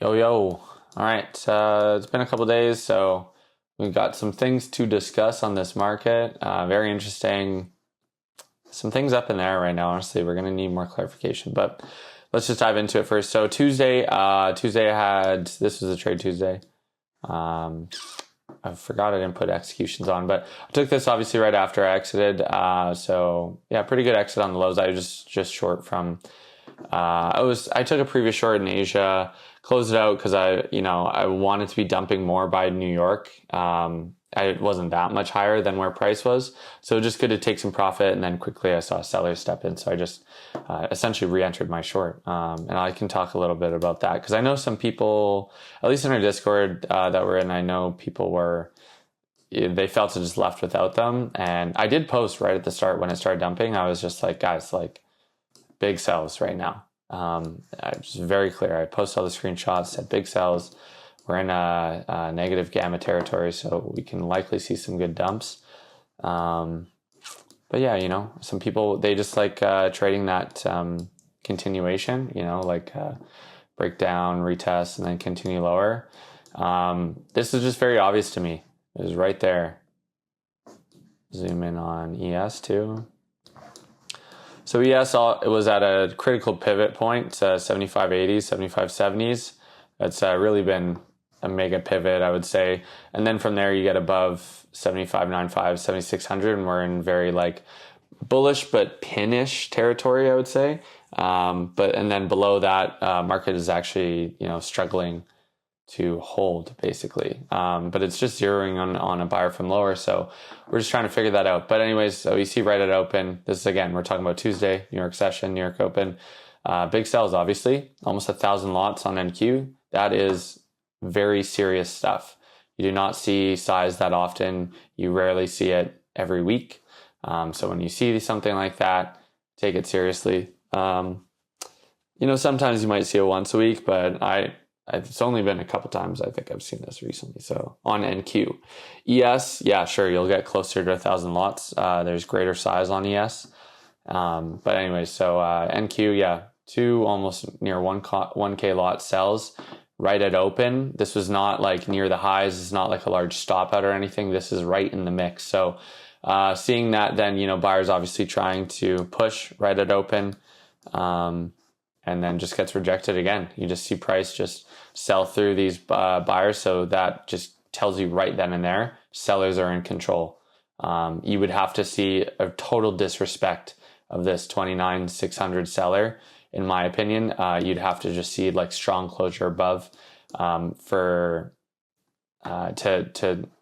Yo, yo. All right. It's been a couple days, so we've got some things to discuss on this market. Very interesting. Some things up in the air right now. Honestly, we're going to need more clarification, but let's just dive into it first. So Tuesday, this was a trade Tuesday. I forgot I didn't put executions on, but I took this obviously right after I exited. So yeah, pretty good exit on the lows. I was just short from. I took a previous short in Asia, closed it out because I wanted to be dumping more by New York. It wasn't that much higher than where price was, so just good to take some profit. And then quickly I saw sellers step in, so I just essentially re-entered my short. And I can talk a little bit about that because I know some people, at least in our Discord that we're in, I know people they felt it just left without them. And I did post right at the start when it started dumping. I was just like, guys, like, big sells right now. I was very clear. I posted all the screenshots, said big sells. We're in a negative gamma territory, so we can likely see some good dumps. But yeah, some people, they just like trading that continuation, break down, retest, and then continue lower. This is just very obvious to me. It was right there. Zoom in on ES too. So ES, it was at a critical pivot point, 75.80s, 75.70s. It's really been a mega pivot, I would say. And then from there, you get above 75.95, 7600, and we're in very bullish but pinish territory, I would say. And then below that, market is actually struggling to hold basically, but it's just zeroing on a buyer from lower, so we're just trying to figure that out. But anyways, so you see right at open, this is again, we're talking about Tuesday, New York session, New York open, big sells, obviously almost 1,000 lots on NQ. That is very serious stuff. You do not see size that often. You rarely see it every week. So when you see something like that, take it seriously. Sometimes you might see it once a week, but it's only been a couple times I think I've seen this recently. So on NQ. ES, yeah, sure, you'll get closer to 1,000 lots. There's greater size on ES. But anyway, so NQ, yeah, two almost near 1K lot sells right at open. This was not like near the highs. It's not like a large stop out or anything. This is right in the mix. So seeing that, then, buyers obviously trying to push right at open. And then just gets rejected again. You just see price just sell through these buyers. So that just tells you right then and there, sellers are in control. You would have to see a total disrespect of this 29,600 seller, in my opinion. You'd have to just see strong closure above to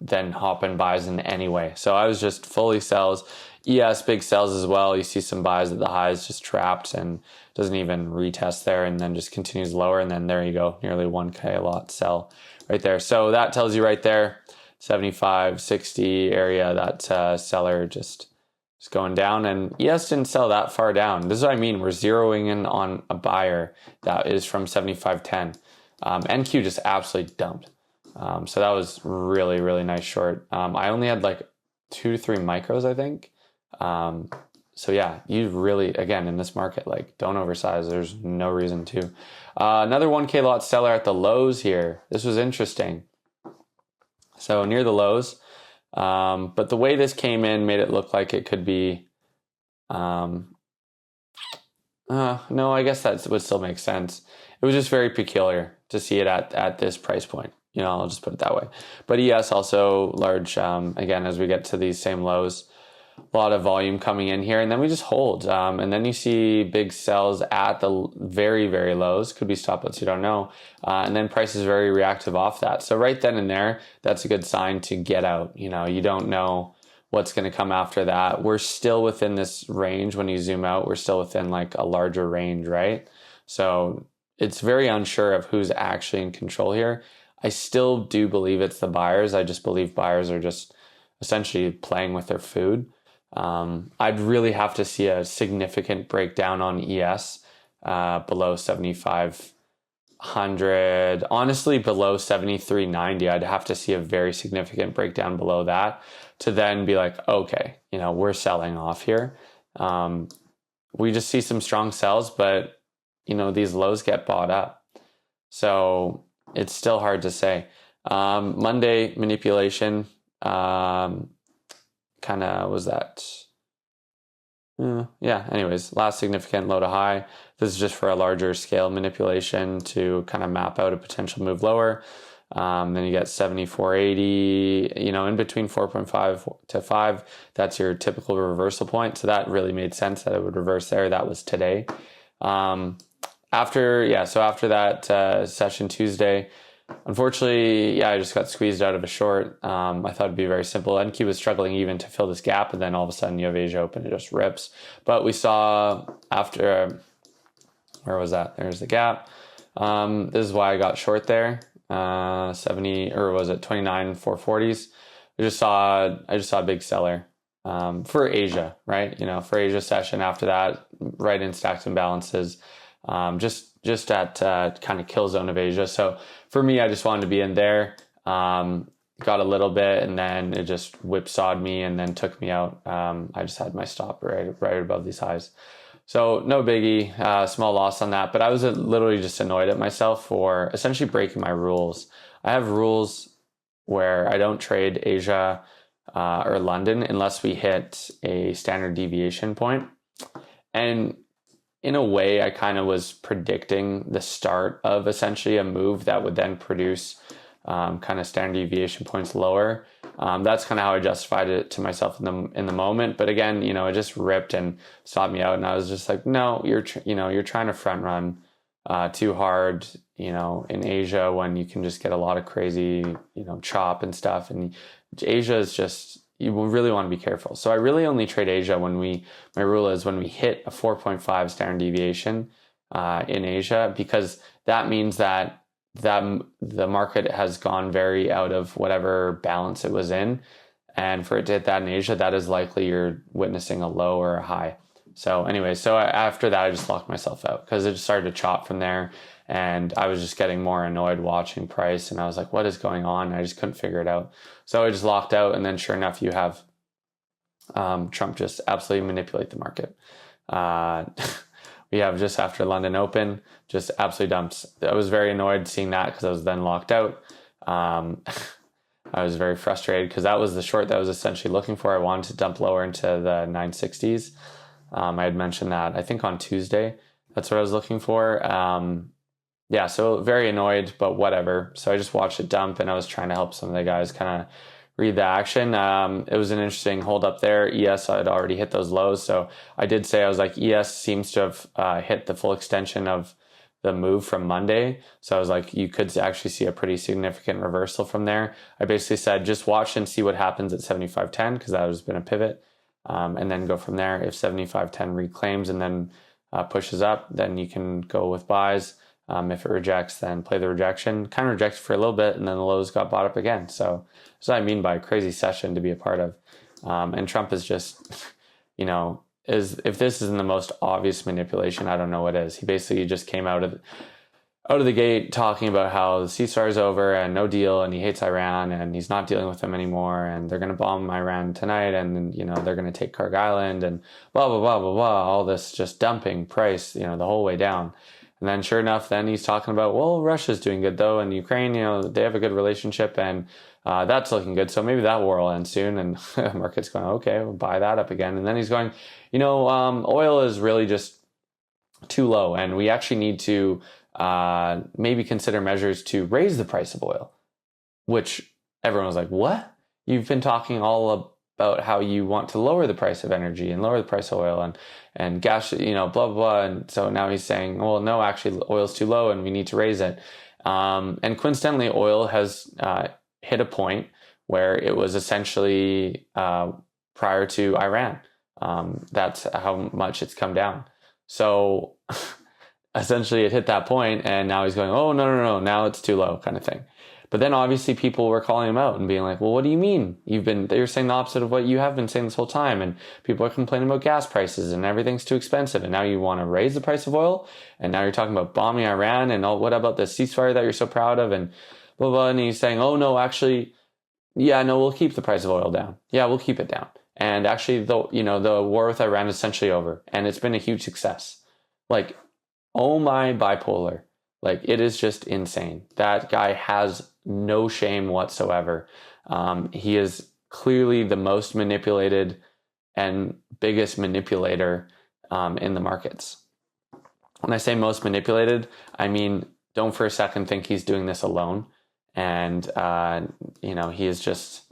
then hop in buys in any way. So I was just fully sells. ES, big sells as well. You see some buys at the highs just trapped and doesn't even retest there, and then just continues lower, and then there you go, nearly 1K a lot sell right there. So that tells you right there, 75, 60 area, that seller just going down, and ES didn't sell that far down. This is what I mean. We're zeroing in on a buyer that is from 75.10. NQ just absolutely dumped. So that was really, really nice short. I only had 2 to 3 micros, I think. So yeah, you really, again, in this market, don't oversize. There's no reason to. Another 1K lot seller at the lows here. This was interesting. So near the lows. But the way this came in made it look like it could be, no, I guess that would still make sense. It was just very peculiar to see it at this price point. I'll just put it that way. But ES also large, again, as we get to these same lows, a lot of volume coming in here, and then we just hold. And then you see big sells at the very, very lows. Could be stop loss, you don't know. And then price is very reactive off that. So right then and there, that's a good sign to get out. You don't know what's going to come after that. We're still within this range. When you zoom out, we're still within a larger range, right? So it's very unsure of who's actually in control here. I still do believe it's the buyers. I just believe buyers are just essentially playing with their food. I'd really have to see a significant breakdown on ES below 7,500. Honestly, below 73.90, I'd have to see a very significant breakdown below that to then be like, okay, we're selling off here. We just see some strong sells, but these lows get bought up. So it's still hard to say. Monday manipulation, kind of was that. Yeah, anyways, last significant low to high. This is just for a larger scale manipulation to kind of map out a potential move lower. Then you get 74.80, in between 4.5 to 5. That's your typical reversal point. So that really made sense that it would reverse there. That was today. After that session Tuesday, unfortunately, I just got squeezed out of a short. I thought it'd be very simple. NQ was struggling even to fill this gap, and then all of a sudden you have Asia open, it just rips. But we saw after, where was that? There's the gap. This is why I got short there. 70, or was it 29 440s? I just saw a big seller for Asia, right? For Asia session after that, right in stacks and balances, just at kind of kill zone of Asia. So for me, I just wanted to be in there. Got a little bit, and then it just whipsawed me and then took me out. I just had my stop right above these highs. So no biggie, small loss on that. But I was literally just annoyed at myself for essentially breaking my rules. I have rules where I don't trade Asia or London unless we hit a standard deviation point. And in a way, I kind of was predicting the start of essentially a move that would then produce kind of standard deviation points lower. That's kind of how I justified it to myself in the moment. But again, it just ripped and stopped me out, and I was just like, no, you're trying to front run too hard, in Asia when you can just get a lot of crazy, chop and stuff. And Asia is just, you will really want to be careful. So I really only trade Asia my rule is when we hit a 4.5 standard deviation in Asia, because that means that the market has gone very out of whatever balance it was in. And for it to hit that in Asia, that is likely you're witnessing a low or a high. So anyway, after that, I just locked myself out because it just started to chop from there. And I was just getting more annoyed watching price. And I was like, what is going on? I just couldn't figure it out. So I just locked out. And then sure enough, you have Trump just absolutely manipulate the market. We have just after London Open, just absolutely dumps. I was very annoyed seeing that because I was then locked out. I was very frustrated because that was the short that I was essentially looking for. I wanted to dump lower into the 960s. I had mentioned that, I think on Tuesday. That's what I was looking for. So very annoyed, but whatever. So I just watched it dump, and I was trying to help some of the guys kind of read the action. It was an interesting hold up there. ES had already hit those lows. So I did say, I was like, ES seems to have hit the full extension of the move from Monday. So I was like, you could actually see a pretty significant reversal from there. I basically said, just watch and see what happens at 75.10, because that has been a pivot, and then go from there. If 75.10 reclaims and then pushes up, then you can go with buys. If it rejects, then play the rejection. Kind of rejected for a little bit, and then the lows got bought up again. So that's what I mean by a crazy session to be a part of. And Trump is just, if this isn't the most obvious manipulation, I don't know what is. He basically just came out of the gate talking about how the ceasefire is over and no deal, and he hates Iran and he's not dealing with them anymore, and they're going to bomb Iran tonight, and they're going to take Karg Island, and blah blah blah blah blah. All this just dumping price, the whole way down. And then sure enough, then he's talking about, well, Russia's doing good though, and Ukraine, they have a good relationship, and that's looking good. So maybe that war will end soon. And the market's going, okay, we'll buy that up again. And then he's going, oil is really just too low, and we actually need to maybe consider measures to raise the price of oil, which everyone was like, what? You've been talking all about how you want to lower the price of energy and lower the price of oil and gas, blah, blah, blah. And so now he's saying, well, no, actually oil's too low and we need to raise it. And coincidentally, oil has hit a point where it was essentially prior to Iran. That's how much it's come down. So essentially it hit that point, and now he's going, oh, no, now it's too low kind of thing. But then obviously people were calling him out and being like, well, what do you mean? You're saying the opposite of what you have been saying this whole time. And people are complaining about gas prices and everything's too expensive. And now you want to raise the price of oil. And now you're talking about bombing Iran and what about the ceasefire that you're so proud of and blah, blah. And he's saying, oh, no, actually, yeah, no, we'll keep the price of oil down. Yeah, we'll keep it down. And actually, the war with Iran is essentially over. And it's been a huge success. Like, oh my bipolar. Like, it is just insane. That guy has no shame whatsoever. He is clearly the most manipulated and biggest manipulator in the markets. When I say most manipulated, I mean, don't for a second think he's doing this alone. And, he is just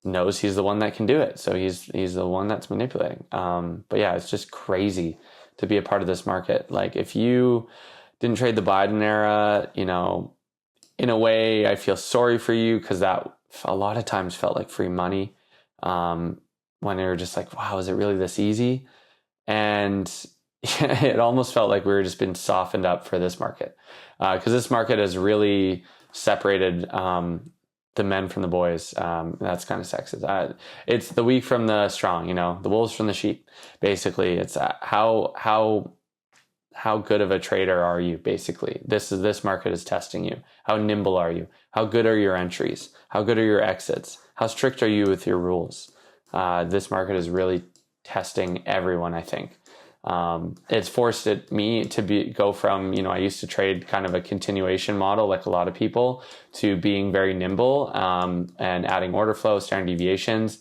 knows he's the one that can do it. So he's the one that's manipulating. But yeah, it's just crazy to be a part of this market. Like, if you didn't trade the Biden era, in a way, I feel sorry for you, because that a lot of times felt like free money, when they were just like, wow, is it really this easy? And it almost felt like we were just being softened up for this market, because this market has really separated the men from the boys. That's kind of sexist. It's the weak from the strong, the wolves from the sheep. Basically, it's how good of a trader are you? Basically, this market is testing you. How nimble are you? How good are your entries? How good are your exits? How strict are you with your rules? This market is really testing everyone, I think. It's forced me to go from, I used to trade kind of a continuation model like a lot of people, to being very nimble, and adding order flow, standard deviations,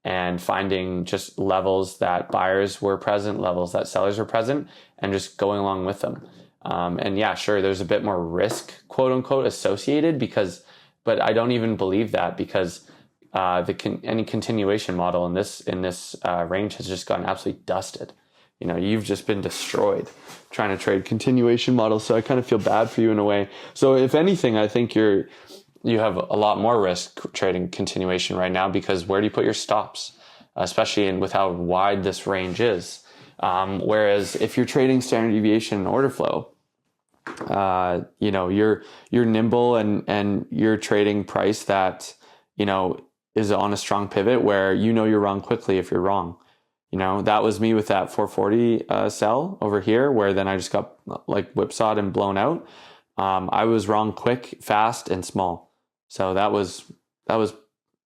and finding just levels that buyers were present, levels that sellers were present, and just going along with them. And yeah, sure, there's a bit more risk, quote unquote, associated, but I don't even believe that, because any continuation model in this range has just gotten absolutely dusted. You've just been destroyed trying to trade continuation models. So I kind of feel bad for you in a way. So if anything, I think you have a lot more risk trading continuation right now, because where do you put your stops, especially with how wide this range is? Whereas if you're trading standard deviation and order flow, you're nimble, and you're trading price that, is on a strong pivot where you're wrong quickly if you're wrong. That was me with that 440 sell over here, where then I just got like whipsawed and blown out. I was wrong quick, fast, and small. So that was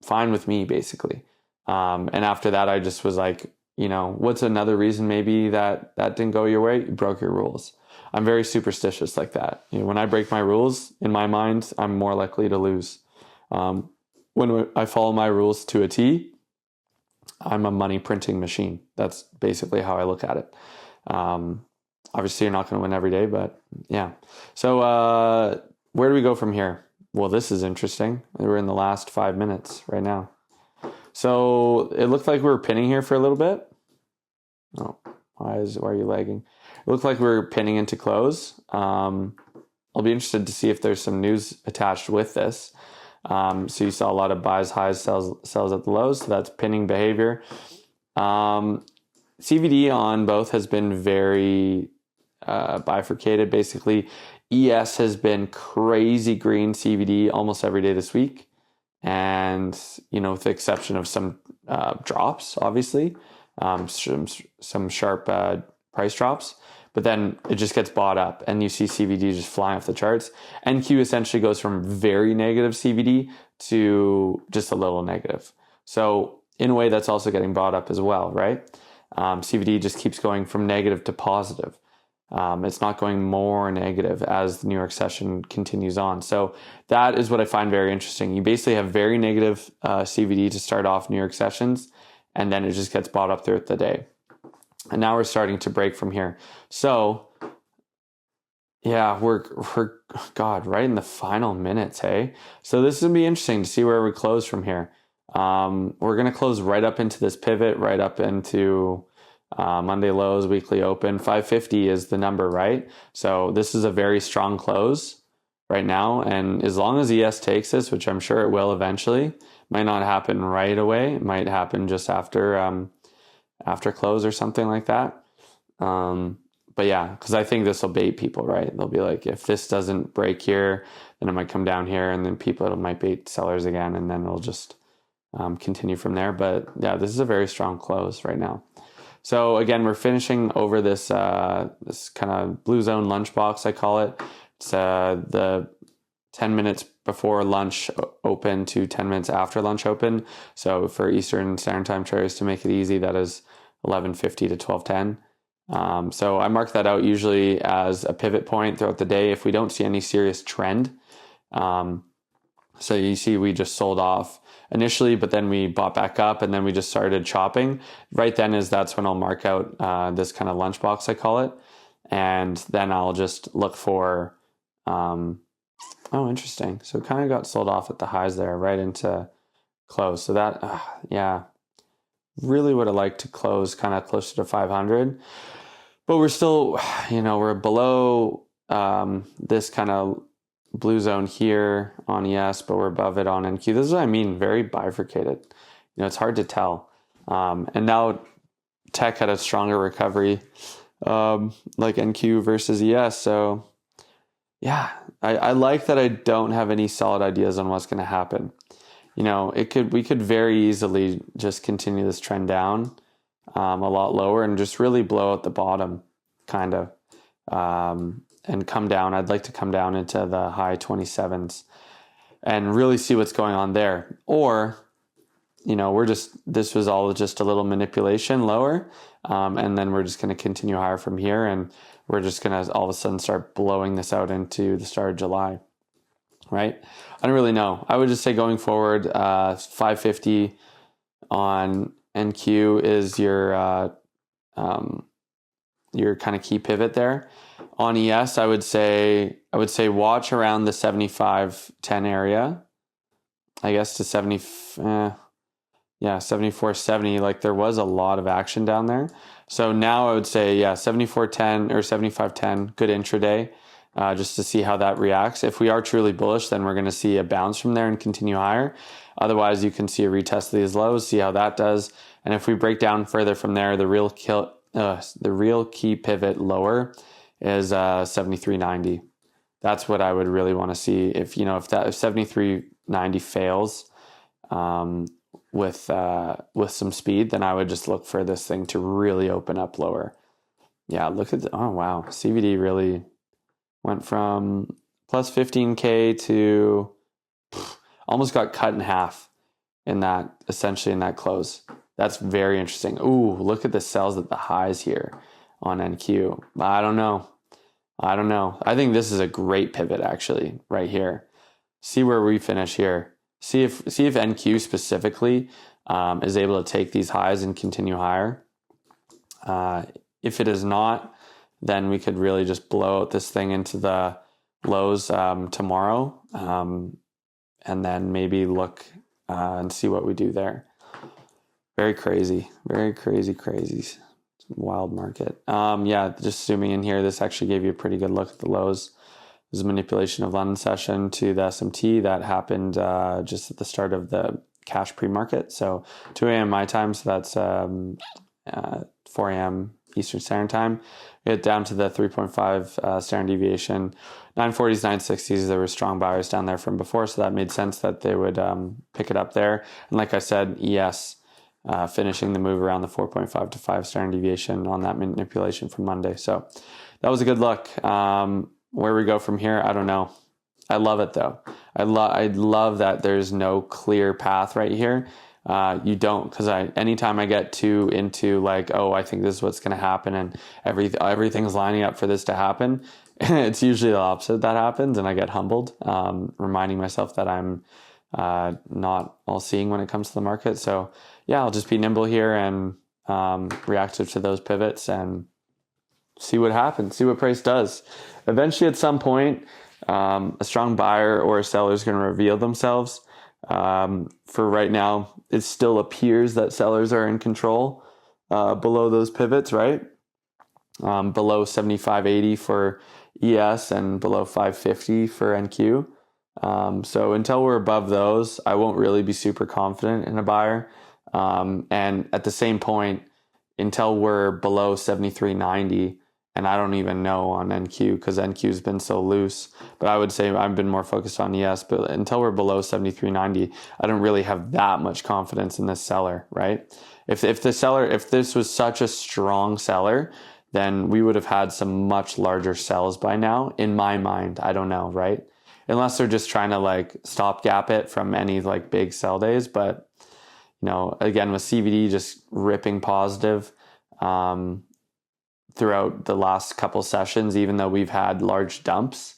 fine with me, basically. And after that, I just was like, what's another reason maybe that didn't go your way? You broke your rules. I'm very superstitious like that. When I break my rules, in my mind, I'm more likely to lose. When I follow my rules to a T, I'm a money printing machine. That's basically how I look at it. Obviously, you're not going to win every day, but yeah. So where do we go from here? Well, this is interesting. We're in the last 5 minutes right now. So it looked like we were pinning here for a little bit. Oh, why are you lagging? It looked like we were pinning into close. I'll be interested to see if there's some news attached with this. So you saw a lot of buys, highs, sells at the lows. So that's pinning behavior. CVD on both has been very bifurcated. Basically, ES has been crazy green CVD almost every day this week. And, with the exception of some drops, obviously, some sharp price drops. But then it just gets bought up, and you see CVD just flying off the charts. NQ essentially goes from very negative CVD to just a little negative. So in a way, that's also getting bought up as well, right? CVD just keeps going from negative to positive. It's not going more negative as the New York session continues on. So that is what I find very interesting. You basically have very negative CVD to start off New York sessions, and then it just gets bought up throughout the day. And now we're starting to break from here. So, yeah, we're right in the final minutes, hey? So this is going to be interesting to see where we close from here. We're going to close right up into this pivot, right up into Monday lows, weekly open. 550 is the number, right? So this is a very strong close right now. And as long as ES takes this, which I'm sure it will eventually, might not happen right away. It might happen just after close or something like that. But yeah, because I think this will bait people, right? They'll be like, if this doesn't break here, then it might come down here, and then it might bait sellers again, and then it'll just continue from there. But yeah, this is a very strong close right now. So again, we're finishing over this this kind of blue zone lunchbox, I call it. It's the 10 minutes before lunch open to 10 minutes after lunch open. So for Eastern Standard Time traders, to make it easy, that is 11:50 to 12:10. So I mark that out usually as a pivot point throughout the day if we don't see any serious trend. So you see we just sold off initially, but then we bought back up and then we just started chopping. Right then that's when I'll mark out this kind of lunchbox, I call it. And then I'll just look for, oh, interesting. So it kind of got sold off at the highs there, right into close. So that, yeah, really would have liked to close kind of closer to 500. But we're still, we're below this kind of blue zone here on ES, but we're above it on NQ. This is what I mean, very bifurcated. It's hard to tell. And now tech had a stronger recovery, like NQ versus ES. So yeah, I like that I don't have any solid ideas on what's going to happen. We could very easily just continue this trend down a lot lower and just really blow out the bottom, kind of. And come down. I'd like to come down into the high 27s and really see what's going on there. Or, this was all just a little manipulation lower. And then we're just going to continue higher from here. And we're just going to all of a sudden start blowing this out into the start of July, right? I don't really know. I would just say going forward, 550 on NQ is your kind of key pivot there. On ES, I would say watch around the 75.10 area. I guess to 74.70. Like there was a lot of action down there. So now I would say 74.10 or 75.10, good intraday, just to see how that reacts. If we are truly bullish, then we're going to see a bounce from there and continue higher. Otherwise, you can see a retest of these lows, see how that does. And if we break down further from there, the real key pivot lower is 73.90. That's what I would really want to see. If 73.90 fails with some speed, then I would just look for this thing to really open up lower. Yeah, look at oh wow, CVD really went from plus 15K to almost got cut in half essentially in that close. That's very interesting. Ooh, look at the sells at the highs here on NQ. I don't know. I think this is a great pivot actually right here. See where we finish here. See if NQ specifically is able to take these highs and continue higher. If it is not, then we could really just blow out this thing into the lows tomorrow, and then maybe look and see what we do there. Very crazy. Wild market. Just zooming in here, this actually gave you a pretty good look at the lows. There's a manipulation of London session to the SMT that happened just at the start of the cash pre-market. So 2 a.m. my time, so that's 4 a.m. Eastern Standard Time. We get down to the 3.5 standard deviation. 940s, 960s, there were strong buyers down there from before, so that made sense that they would pick it up there. And like I said, ES finishing the move around the 4.5 to 5 standard deviation on that manipulation from Monday. So that was a good look. Where we go from here, I don't know. I love it though. I love that there's no clear path right here. You don't, because anytime I get too into like, oh, I think this is what's going to happen and everything's lining up for this to happen, it's usually the opposite that happens, and I get humbled, reminding myself that I'm not all seeing when it comes to the market. So yeah, I'll just be nimble here and reactive to those pivots and see what happens, see what price does. Eventually, at some point, a strong buyer or a seller is going to reveal themselves. For right now, it still appears that sellers are in control below those pivots, right? Below 75.80 for ES and below 550 for NQ. So until we're above those, I won't really be super confident in a buyer. And at the same point, until we're below 73.90, and I don't even know on NQ because NQ has been so loose, but I would say I've been more focused on ES. But until we're below 73.90, I don't really have that much confidence in this seller, right? If this was such a strong seller, then we would have had some much larger sells by now. In my mind, I don't know, right? Unless they're just trying to like stopgap it from any like big sell days. But again, with CVD just ripping positive, throughout the last couple sessions, even though we've had large dumps,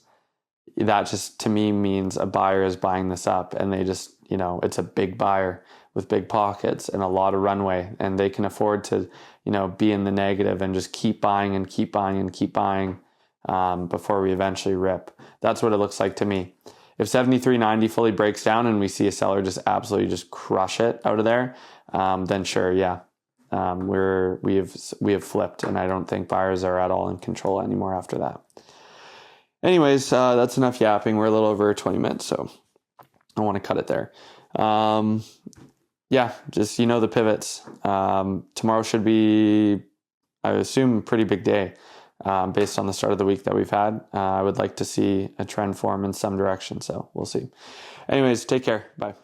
that just to me means a buyer is buying this up, and they just, it's a big buyer with big pockets and a lot of runway, and they can afford to, be in the negative and just keep buying and keep buying and keep buying before we eventually rip. That's what it looks like to me. If 73.90 fully breaks down and we see a seller just absolutely just crush it out of there, then sure, yeah, we have flipped, and I don't think buyers are at all in control anymore after that. Anyways, that's enough yapping. We're a little over 20 minutes, so I want to cut it there. Yeah, just the pivots. Tomorrow should be, I assume, a pretty big day based on the start of the week that we've had. I would like to see a trend form in some direction, so we'll see. Anyways, take care. Bye.